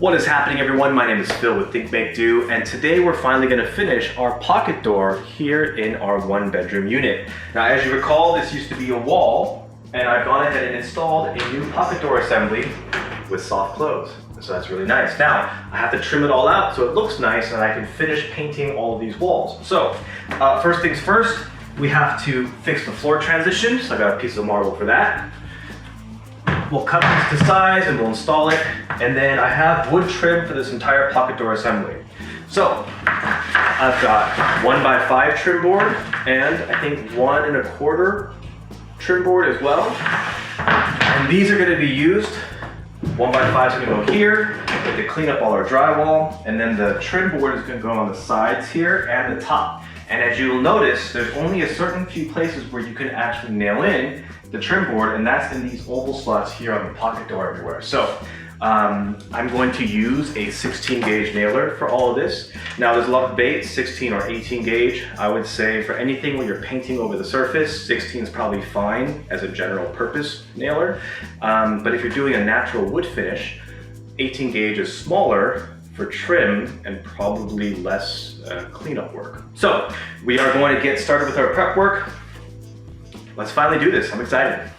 What is happening, everyone? My name is Phil with ThinkMakeDo, and today we're finally going to finish our pocket door here in our one-bedroom unit. Now, as you recall, this used to be a wall, and I've gone ahead and installed a new pocket door assembly with soft close. So that's really nice. Now, I have to trim it all out so it looks nice and I can finish painting all of these walls. So, first things first, we have to fix the floor transition. So I got a piece of marble for that. We'll cut this to size and we'll install it. And then I have wood trim for this entire pocket door assembly. So I've got 1x5 trim board and I think 1 1/4 trim board as well. And these are going to be used. 1x5 is going to go here to clean up all our drywall, and then the trim board is going to go on the sides here and the top. And as you'll notice, there's only a certain few places where you can actually nail in the trim board, and that's in these oval slots here on the pocket door everywhere. So I'm going to use a 16 gauge nailer for all of this. Now there's a lot of debates, 16 or 18 gauge. I would say for anything where you're painting over the surface, 16 is probably fine as a general purpose nailer. But if you're doing a natural wood finish, 18 gauge is smaller for trim and probably less cleanup work. So we are going to get started with our prep work. Let's finally do this. I'm excited.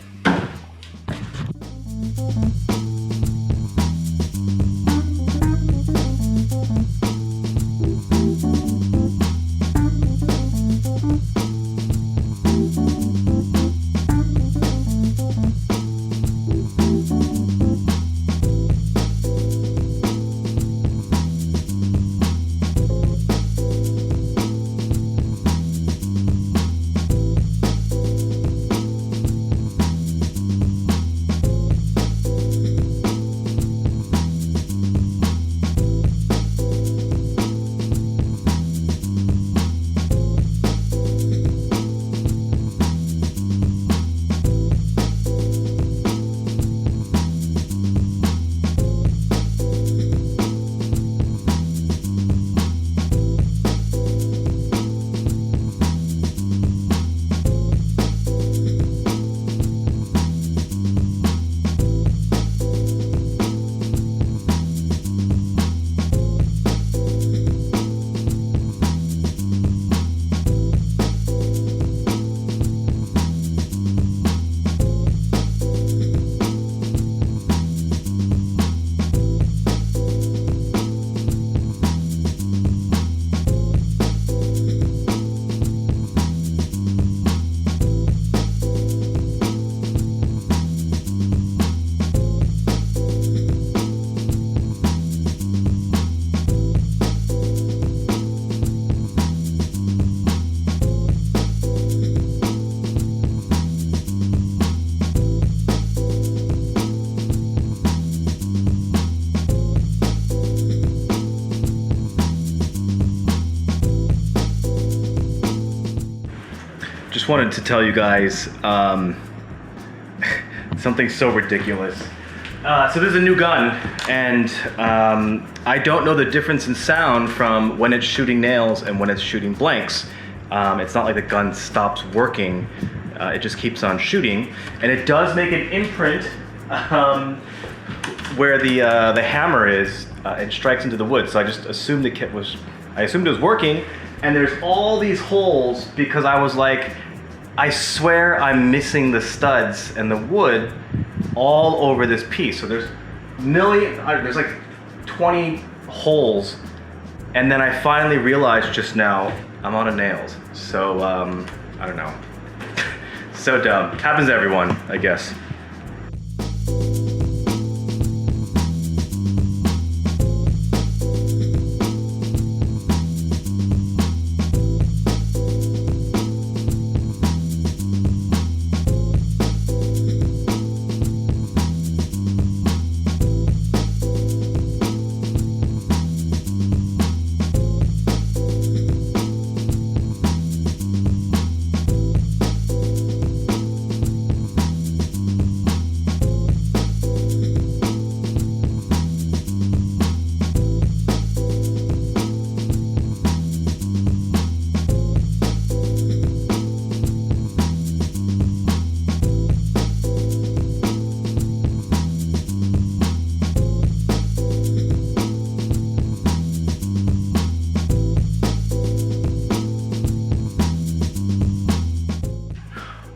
Just wanted to tell you guys something so ridiculous. So this is a new gun, and I don't know the difference in sound from when it's shooting nails and when it's shooting blanks. It's not like the gun stops working, it just keeps on shooting. And it does make an imprint where the hammer is, it strikes into the wood. So I just assumed I assumed it was working, and there's all these holes because I was like, I swear I'm missing the studs and the wood all over this piece. So there's like 20 holes, and then I finally realized just now I'm out of nails. So I don't know. So dumb. Happens to everyone, I guess.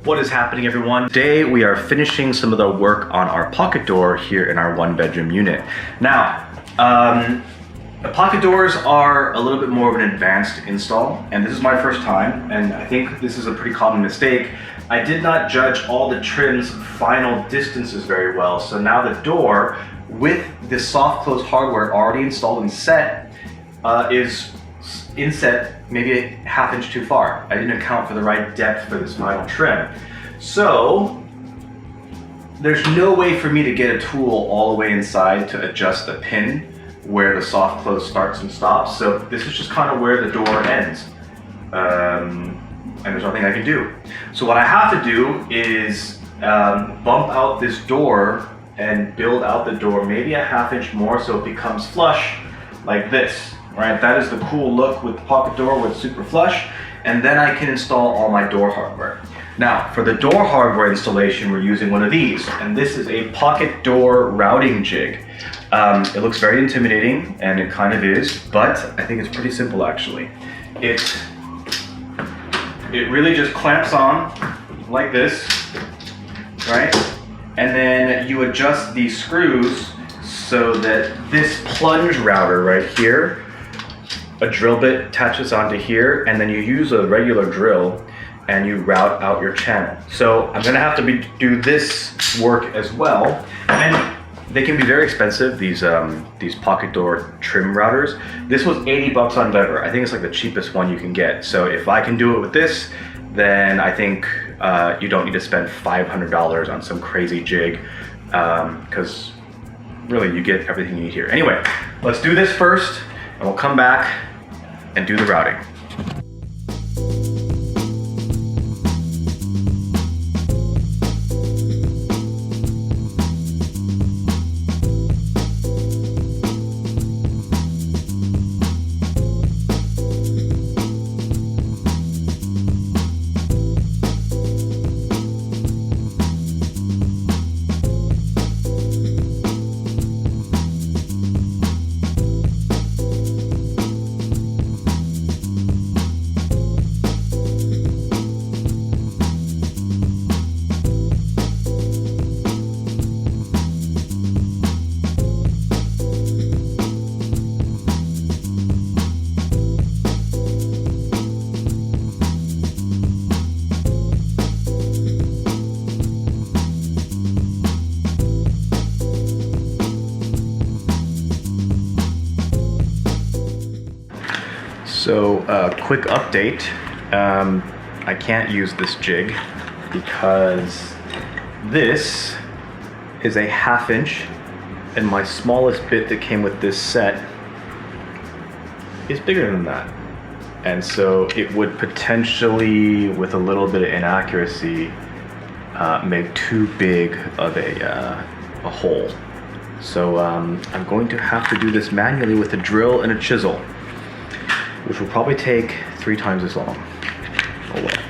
What is happening, everyone? Today we are finishing some of the work on our pocket door here in our 1-bedroom unit. Now, the pocket doors are a little bit more of an advanced install, and this is my first time, and I think this is a pretty common mistake. I did not judge all the trim's final distances very well, so now the door, with the soft close hardware already installed and set, is inset maybe a ½ inch too far. I didn't account for the right depth for this final trim. So there's no way for me to get a tool all the way inside to adjust the pin where the soft close starts and stops. So this is just kind of where the door ends. And there's nothing I can do. So what I have to do is bump out this door and build out the door maybe a ½ inch more so it becomes flush like this. Right, that is the cool look with the pocket door with super flush, and then I can install all my door hardware. Now, for the door hardware installation, we're using one of these, and this is a pocket door routing jig. It looks very intimidating, and it kind of is, but I think it's pretty simple actually. It really just clamps on like this, right? And then you adjust these screws so that this plunge router right here, a drill bit attaches onto here, and then you use a regular drill and you route out your channel. So I'm gonna have to do this work as well. And they can be very expensive, these pocket door trim routers. This was 80 bucks on Better. I think it's like the cheapest one you can get. So if I can do it with this, then I think you don't need to spend $500 on some crazy jig, because really you get everything you need here. Anyway, let's do this first, and we'll come back and do the routing. So, quick update. I can't use this jig because this is a ½ inch, and my smallest bit that came with this set is bigger than that. And so it would potentially, with a little bit of inaccuracy, make too big of a hole. So I'm going to have to do this manually with a drill and a chisel, which will probably take 3 times as long. Oh well.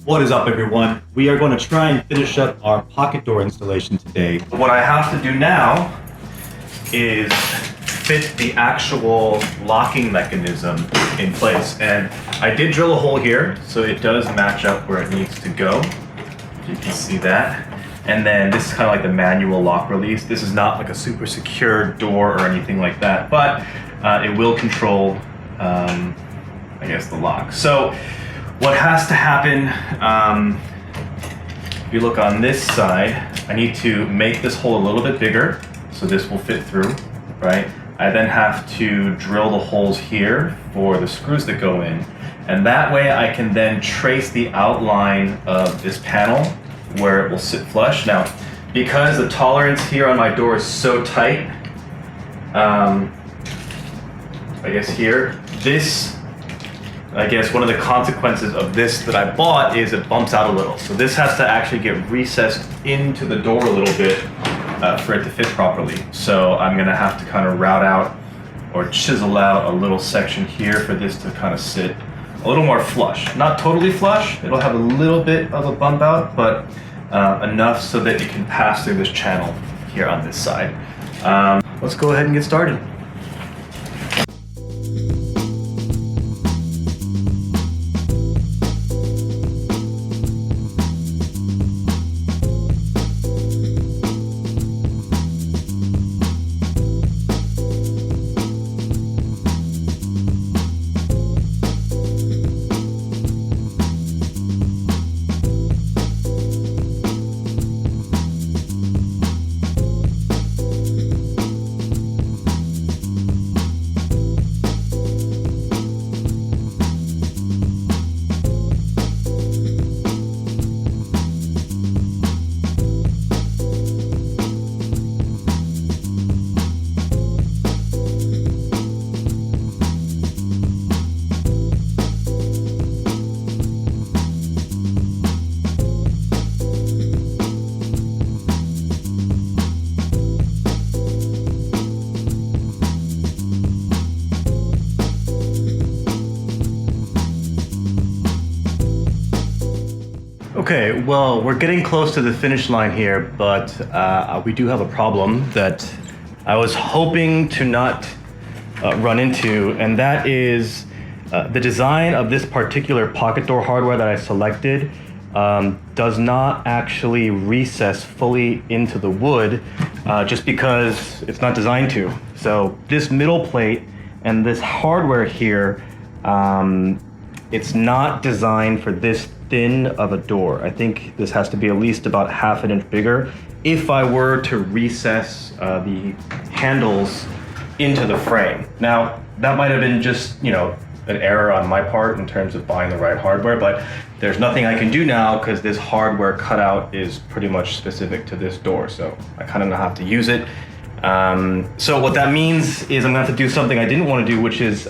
What is up, everyone? We are going to try and finish up our pocket door installation today. What I have to do now is fit the actual locking mechanism in place. And I did drill a hole here, so it does match up where it needs to go. You can see that. And then this is kind of like the manual lock release. This is not like a super secure door or anything like that, but it will control, I guess, the lock. So what has to happen, if you look on this side, I need to make this hole a little bit bigger so this will fit through, right? I then have to drill the holes here for the screws that go in. And that way I can then trace the outline of this panel where it will sit flush. Now, because the tolerance here on my door is so tight, I guess here, one of the consequences of this that I bought is it bumps out a little. So this has to actually get recessed into the door a little bit for it to fit properly. So I'm gonna have to kind of route out or chisel out a little section here for this to kind of sit a little more flush. Not totally flush, it'll have a little bit of a bump out, but enough so that it can pass through this channel here on this side. Let's go ahead and get started. Okay, well, we're getting close to the finish line here, but we do have a problem that I was hoping to not run into, and that is the design of this particular pocket door hardware that I selected does not actually recess fully into the wood just because it's not designed to. So this middle plate and this hardware here, it's not designed for this thin of a door. I think this has to be at least about ½ an inch bigger if I were to recess the handles into the frame. Now, that might have been just, an error on my part in terms of buying the right hardware, but there's nothing I can do now because this hardware cutout is pretty much specific to this door, so I kind of have to use it. So what that means is I'm gonna have to do something I didn't want to do, which is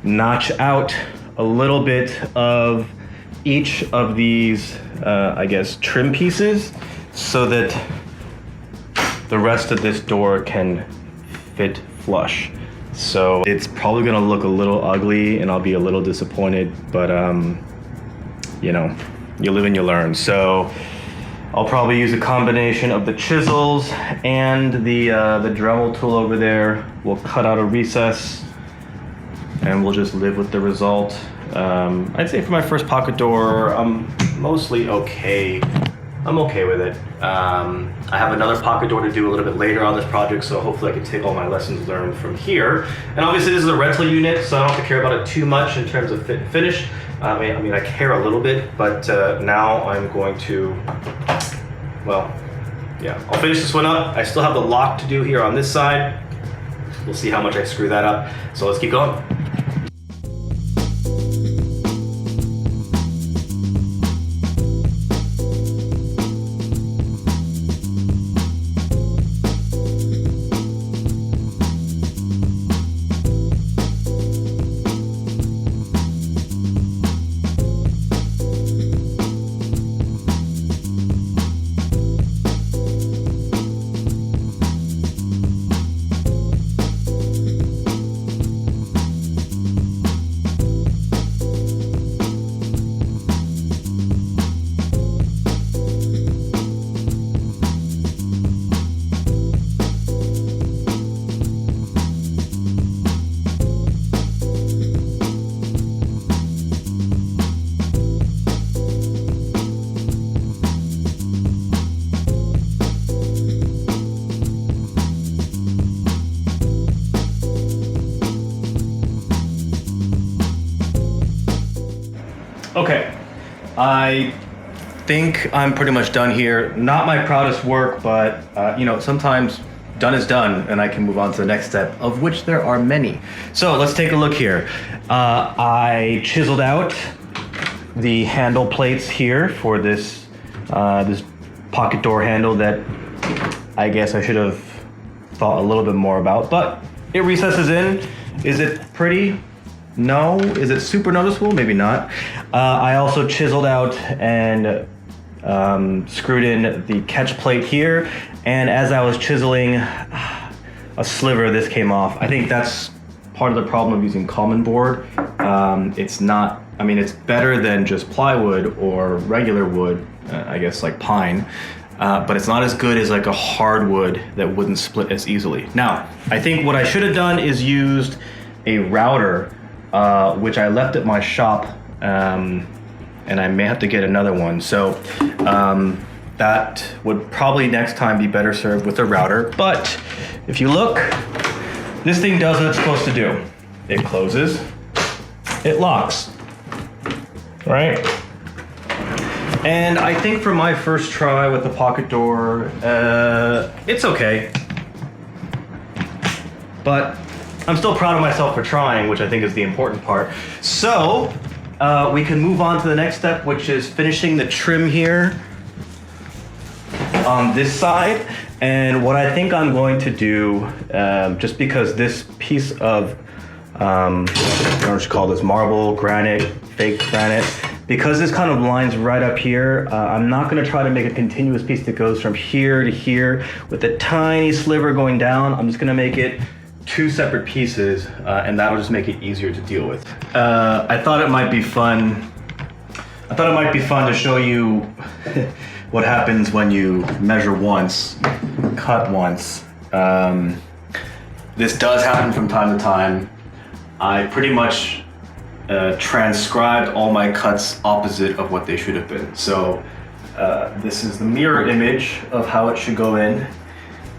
notch out a little bit of each of these, trim pieces so that the rest of this door can fit flush. So it's probably gonna look a little ugly and I'll be a little disappointed, but you live and you learn. So I'll probably use a combination of the chisels and the Dremel tool over there. We'll cut out a recess and we'll just live with the result. I'd say for my first pocket door, I'm mostly okay. I'm okay with it. I have another pocket door to do a little bit later on this project, so hopefully I can take all my lessons learned from here. And obviously this is a rental unit, so I don't have to care about it too much in terms of fit and finish. I mean, I care a little bit, but now I'm going to, I'll finish this one up. I still have the lock to do here on this side. We'll see how much I screw that up. So let's keep going. I think I'm pretty much done here. Not my proudest work, but you know, sometimes done is done and I can move on to the next step, of which there are many. So let's take a look here. I chiseled out the handle plates here for this this pocket door handle that I guess I should have thought a little bit more about, but it recesses in. Is it pretty? No. Is it super noticeable? Maybe not. I also chiseled out and screwed in the catch plate here, and as I was chiseling, a sliver of this came off. I think that's part of the problem of using common board. It's not, I mean, it's better than just plywood or regular wood, I guess like pine, but it's not as good as like a hardwood that wouldn't split as easily. Now, I think what I should have done is used a router, which I left at my shop, and I may have to get another one. So that would probably next time be better served with a router. But if you look, this thing does what it's supposed to do. It closes, it locks, right? And I think for my first try with the pocket door, it's okay. But I'm still proud of myself for trying, which I think is the important part. So we can move on to the next step, which is finishing the trim here on this side. And what I think I'm going to do, just because this piece of, I don't know what you call this, marble, granite, fake granite, because this kind of lines right up here, I'm not gonna try to make a continuous piece that goes from here to here with a tiny sliver going down. I'm just gonna make it two separate pieces, and that'll just make it easier to deal with. I thought it might be fun. I thought it might be fun to show you what happens when you measure once, cut once. This does happen from time to time. I pretty much transcribed all my cuts opposite of what they should have been. So this is the mirror image of how it should go in,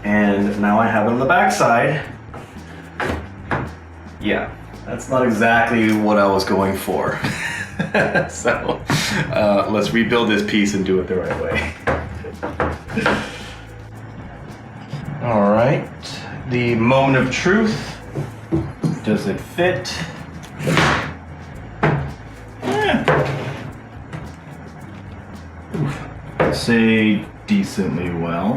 and now I have it on the back side. Yeah, that's not exactly what I was going for. So let's rebuild this piece and do it the right way. All right, the moment of truth. Does it fit? Say decently well.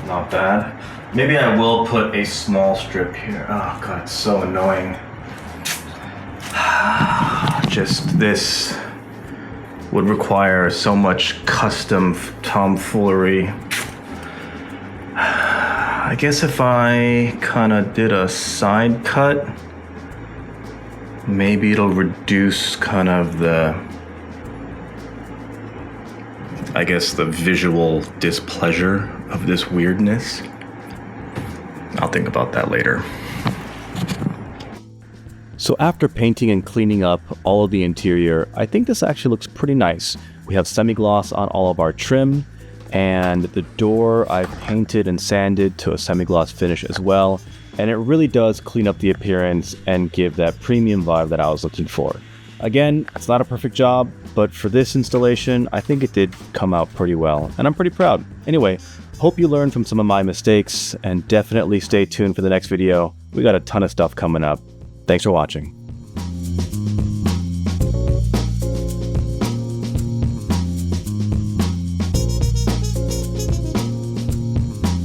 Not bad. Maybe I will put a small strip here. Oh god, it's so annoying. Just this would require so much custom tomfoolery. I guess if I kind of did a side cut, maybe it'll reduce kind of the, I guess, the visual displeasure of this weirdness. I'll think about that later. So after painting and cleaning up all of the interior, I think this actually looks pretty nice. We have semi-gloss on all of our trim, and the door I've painted and sanded to a semi-gloss finish as well, and it really does clean up the appearance and give that premium vibe that I was looking for. Again, it's not a perfect job, but for this installation, I think it did come out pretty well, and I'm pretty proud. Anyway, hope you learned from some of my mistakes, and definitely stay tuned for the next video. We got a ton of stuff coming up. Thanks for watching.